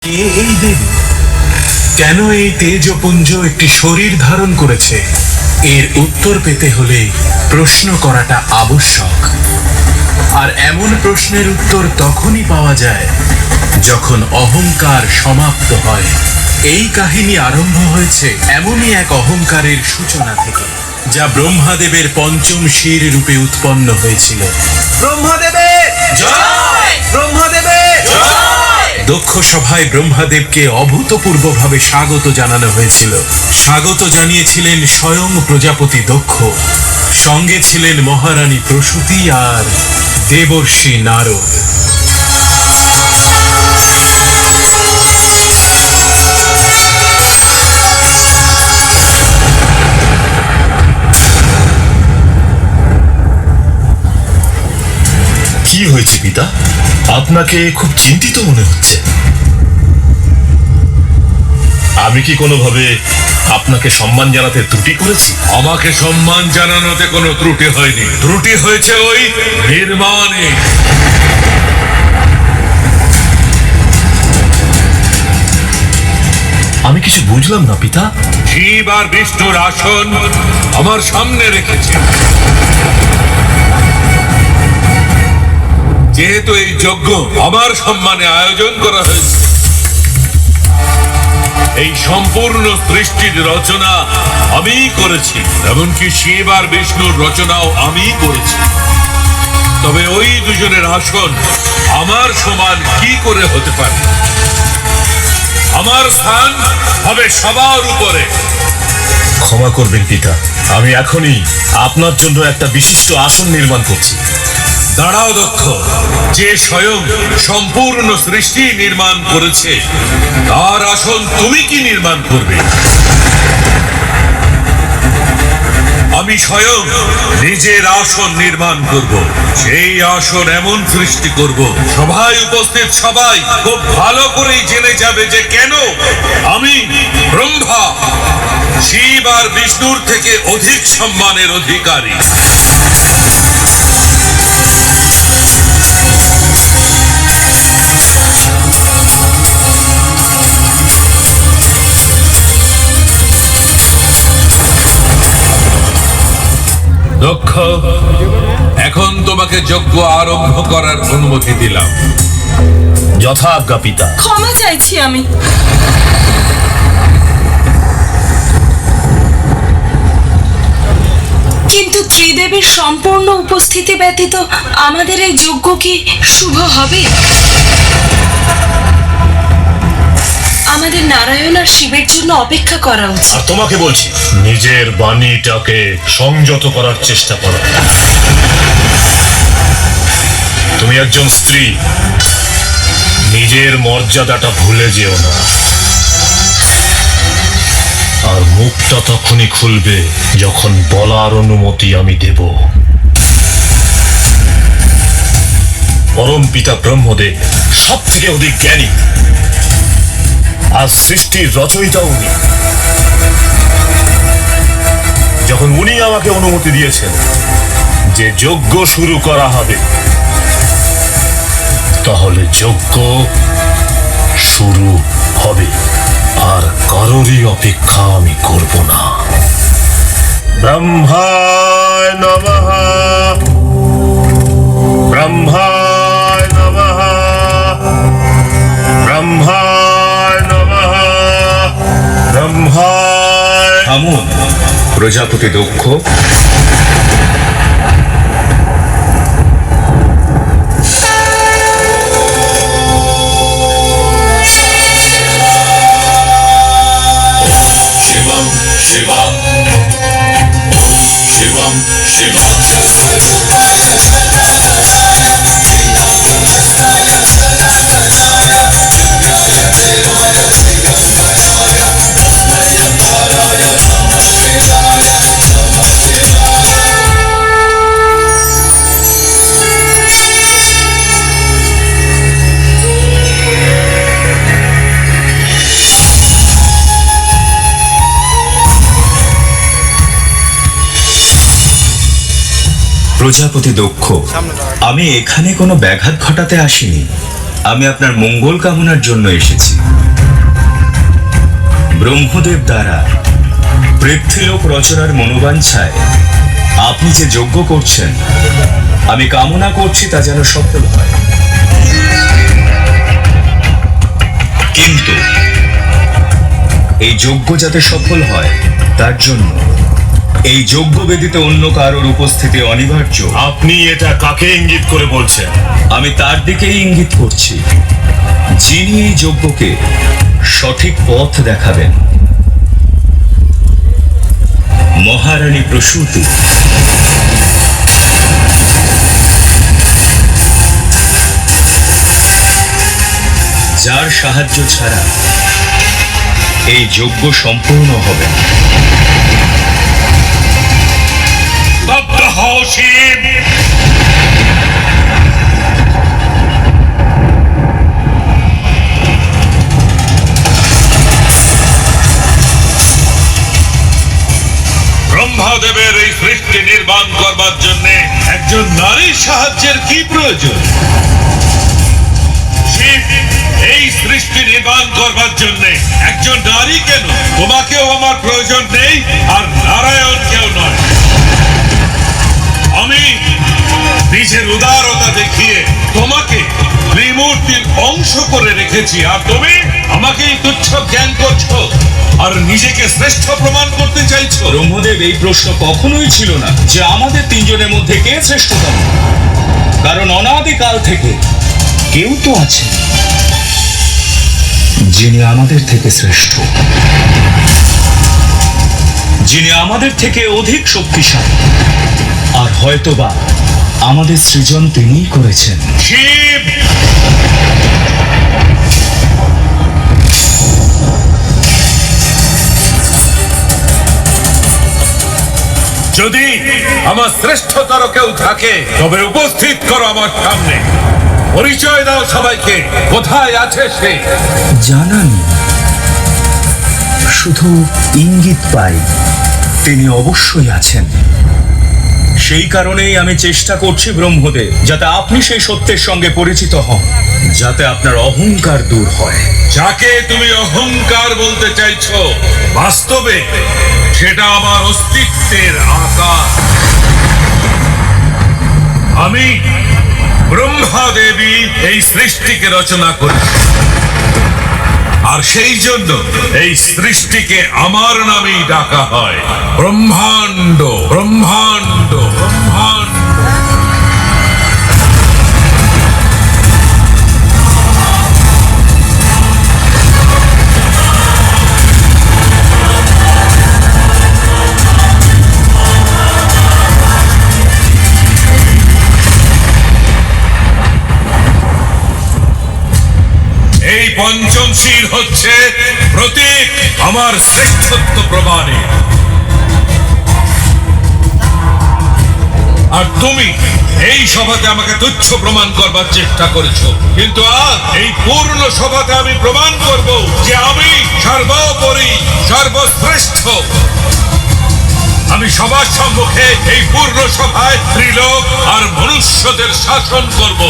কে এই দেবী? কেন এই তেজপুঞ্জ একটি শরীর ধারণ করেছে? এর উত্তর পেতে হলে প্রশ্ন করাটা আবশ্যক। আর এমন প্রশ্নের উত্তর তখনই পাওয়া যায় যখন অহংকার সমাপ্ত হয়। এই কাহিনী আরম্ভ হয়েছে এমনই এক অহংকারের সূচনা থেকে, যা ব্রহ্মাদেবের পঞ্চম শির রূপে উৎপন্ন হয়েছিল। ব্রহ্মদেবের জয়! ব্রহ্মদেবের জয়! দক্ষ সভায় ব্রহ্মাদেবকে অভূতপূর্বভাবে স্বাগত জানানো হয়েছিল। স্বাগত জানিয়েছিলেন স্বয়ং প্রজাপতি দক্ষ, সঙ্গে ছিলেন মহারানী প্রসূতি আর দেবর্ষি নারদ। কি হয়েছে পিতা? আপনাকে খুব চিন্তিত মনে হচ্ছে। আমি কি কোনোভাবে আপনাকে সম্মান জানাতে ত্রুটি করেছি? আমাকে সম্মান জানানোতে কোনো ত্রুটি হয়নি, ত্রুটি হয়েছে ওই নির্মাণে। আমি কিছু বুঝলাম না পিতা। শিব আর বিষ্ণুর আসন আমার সামনে রেখেছে। যেহেতু এই যজ্ঞ আমার সম্মানে আয়োজন করা হয়েছে, এই সম্পূর্ণ সৃষ্টির রচনা আমিই করেছি, এমনকি শিব আর বিষ্ণুর রচনাও আমিই করেছি। তবে ওই দুজনের আসন আমার সমান কি করে হতে পারে? আমার স্থান হবে সবার উপরে। ক্ষমা করবেন পিতা, আমি এখনই আপনার জন্য একটা বিশিষ্ট আসন নির্মাণ করছি। দাঁড়াও দক্ষ, যে স্বয়ং সম্পূর্ণ সৃষ্টি নির্মাণ করেছে তার আসন তুমি কি নির্মাণ করবে? আমি স্বয়ং নিজের আসন নির্মাণ করব। সেই আসন এমন সৃষ্টি করব, সভায় উপস্থিত সবাই খুব ভালো করেই জেনে যাবে যে কেন আমি ব্রহ্মা শিব আর বিষ্ণুর থেকে অধিক সম্মানের অধিকারী। দক্ষ, এখন তোমাকে যজ্ঞ আরম্ভ করার অনুমতি দিলাম। যথাজ্ঞা পিতা। ক্ষমা চাইছি আমি। কিন্তু ত্রিদেবীর সম্পূর্ণ উপস্থিতি ব্যতীত আমাদের এই যজ্ঞ কি শুভ হবে? আমাদের নারায়ণ আর শিবের জন্য অপেক্ষা করা উচিত। আর তোমাকে বলছি, নিজের বাণীটাকে সংযত করার চেষ্টা করো। তুমি একজন স্ত্রী, নিজের মর্যাদাটা ভুলে যেও না। আর মুখটা তখনই খুলবে যখন বলার অনুমতি আমি দেব। পরম পিতা ব্রহ্মদেব সব থেকে অধিক জ্ঞানী, আর সৃষ্টির রচয়িতা উনি। যখন উনি আমাকে অনুমতি দিয়েছেন যে যজ্ঞ শুরু করা হবে, তাহলে যজ্ঞ শুরু হবে, আর কারোরই অপেক্ষা আমি করব না। ব্রহ্মায় নমঃ, ব্রহ্মায় নমঃ, ব্রহ্মায় নমঃ, ব্রহ্মায়। থামুন প্রজাপতি দক্ষ। শিবম শিবম শিবম শিবম। প্রজাপতি দক্ষ, আমি এখানে কোনো ব্যাঘাত ঘটাতে আসিনি। আমি আপনার মঙ্গল কামনার জন্য এসেছি। ব্রহ্মদেব দ্বারা পৃথ্বীলোক রচনার মনোবাঞ্ছায় আপনি যে যজ্ঞ করছেন, আমি কামনা করছি তা যেন সফল হয়। কিন্তু এই যজ্ঞ যাতে সফল হয় তার জন্য এই যজ্ঞ বেদিতে অন্য কারোর উপস্থিতি অনিবার্য। আপনি এটা কাকে ইঙ্গিত করে বলছেন? আমি তার দিকেই ইঙ্গিত করছি, যিনি এই যজ্ঞকে সঠিক পথ দেখাবেন। মহারানী প্রসূতি। যার সাহায্য ছাড়া এই যজ্ঞ সম্পূর্ণ হবে না। স্তব্ধ হও শিব! ব্রহ্মাদেবের এই সৃষ্টি নির্মাণ করবার জন্য একজন নারীর সাহায্যের কি প্রয়োজন? শিব, এই সৃষ্টি নির্মাণ করবার জন্য একজন নারী কেন? তোমাকেও আমার প্রয়োজন নেই, আর নারায়ণকেও নয়। আমি নিজের উদারতা দেখিয়ে তোমাকে ত্রিমূর্তির অংশ করে রেখেছি, আর তুমি আমাকেই তুচ্ছ জ্ঞান করছো আর নিজেকে শ্রেষ্ঠ প্রমাণ করতে চাইছো। ব্রহ্মদেব, এই প্রশ্ন কখনোই ছিল না যে আমাদের তিনজনের মধ্যে কে শ্রেষ্ঠতম, কারণ অনাদিকাল থেকে কেউ তো আছে যিনি আমাদের থেকে শ্রেষ্ঠ, যিনি আমাদের থেকে অধিক শক্তিশালী, আর হয়তোবা আমাদের সৃজন তিনিই করেছেন। শিব, যদি আমার শ্রেষ্ঠতর কেউ থাকে তবে উপস্থিত করো আমার সামনে। পরিচয় দাও সবাইকে, কোথায় আছে সে? জানা নেই, শুধু ইঙ্গিত পাই তিনি অবশ্যই আছেন। সেই কারণেই আমি চেষ্টা করছি ব্রহ্মদেব, যাতে আপনি সেই সত্যের সঙ্গে পরিচিত হন, যাতে আপনার অহংকার দূর হয়। যাকে তুমি অহংকার বলতে চাইছো, বাস্তবে সেটা আমার অস্তিত্বের আকার। আমি ব্রহ্মা দেবী এই সৃষ্টিকে রচনা করেছি, আর সেই জন্য এই সৃষ্টিকে আমার নামেই ডাকা হয় ব্রহ্মাণ্ড, ব্রহ্মাণ্ড, ব্রহ্মাণ্ড। এই পঞ্চম শির হচ্ছে প্রতীক আমার শ্রেষ্ঠত্ব প্রমাণের। আর তুমি এই সভাতে আমাকে তুচ্ছ প্রমাণ করবার চেষ্টা করেছো, কিন্তু আজ এই পূর্ণ সভাতে আমি প্রমাণ করব যে আমি সর্বোপরি, সর্বশ্রেষ্ঠ। আমি সবার সম্মুখে এই পূর্ণ সভায় ত্রিলোক আর মনুষ্যদের শাসন করব।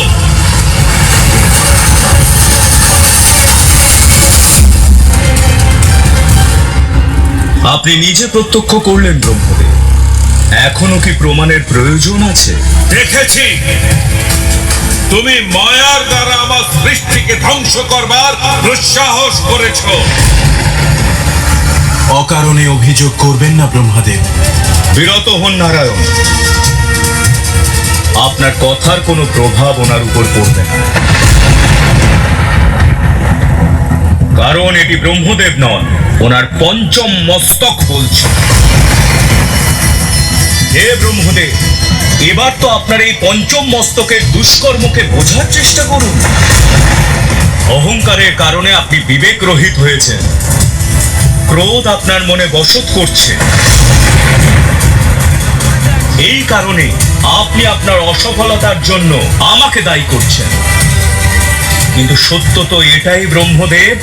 আপনি নিজে প্রত্যক্ষ করলেন ব্রহ্মদেব, এখনো কি প্রমাণের প্রয়োজন আছে? দেখেছি তুমি মায়ার দ্বারা আমার সৃষ্টিকে ধ্বংস করবার দুঃসাহস করেছ। অকারণে অভিযোগ করবেন না ব্রহ্মদেব। বিরত হন নারায়ণ, আপনার কথার কোনো প্রভাব ওনার উপর পড়বে না, কারণ এটি ব্রহ্মদেব নন, ওনার পঞ্চম মস্তক বলছে। হে ব্রহ্মদেব, এবার তো আপনার এই পঞ্চম মস্তকের দুষ্কর্মকে বোঝার চেষ্টা করুন। অহংকারের কারণে আপনি বিবেক রহিত হয়েছেন, ক্রোধ আপনার মনে বসত করছে। এই কারণে আপনি আপনার অসফলতার জন্য আমাকে দায়ী করছেন। কিন্তু সত্য তো এটাই ব্রহ্মদেব,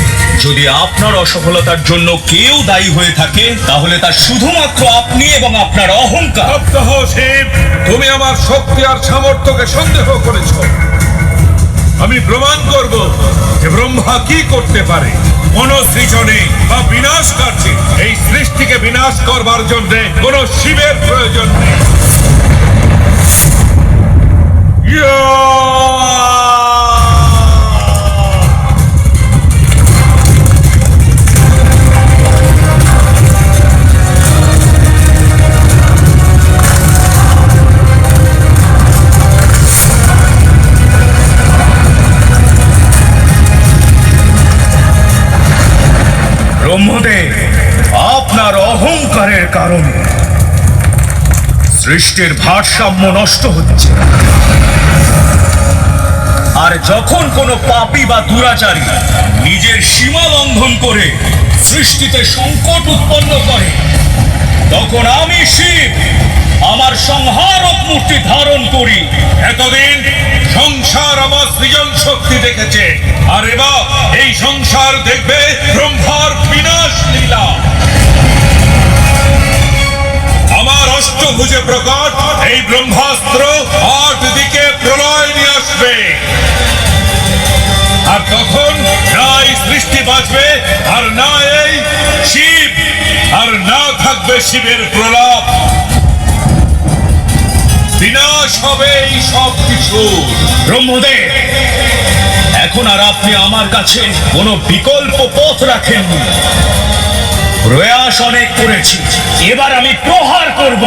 যদি আপনার অসফলতার জন্য কেউ দায়ী হয়ে থাকে তাহলে তা শুধুমাত্র আপনি এবং আপনার অহংকার। স্তব্ধ হও শিব, তুমি আমার শক্তি আর সামর্থ্যকে সন্দেহ করেছ। আমি প্রমাণ করব যে ব্রহ্মা কি করতে পারে। কোন সৃজনে বা বিনাশ কার্যে এই সৃষ্টিকে বিনাশ করবার জন্য কোন শিবের প্রয়োজন নেই। ব্রহ্মদেব, আপনার অহংকারের কারণে সৃষ্টির ভারসাম্য নষ্ট হচ্ছে। আর যখন কোনো পাপী বা দুরাচারী নিজের সীমা লঙ্ঘন করে সৃষ্টিতে সংকট উৎপন্ন করে, তখন আমি শিব আমার সংহারক মূর্তি ধারণ করি। এতদিন সংসার আমার সৃজন শক্তি দেখেছে, আর এবার এই সংসার দেখবে ব্রহ্মার বিনাশ লীলা। আমার অষ্টভুজে প্রকট এই ব্রহ্মাস্ত্র 8 দিকে প্রলয় নিয়ে আসবে, আর তখন না এই সৃষ্টি বাঁচবে, আর না এই শিব, আর না থাকবে শিবের প্রলাপ। বিনাশ হবে এই সব কিছু। ব্রহ্মদেব, এখন আর আপনি আমার কাছে কোনো বিকল্প পথ রাখেননি। প্রয়াস অনেক করেছি, এবার আমি প্রহার করব।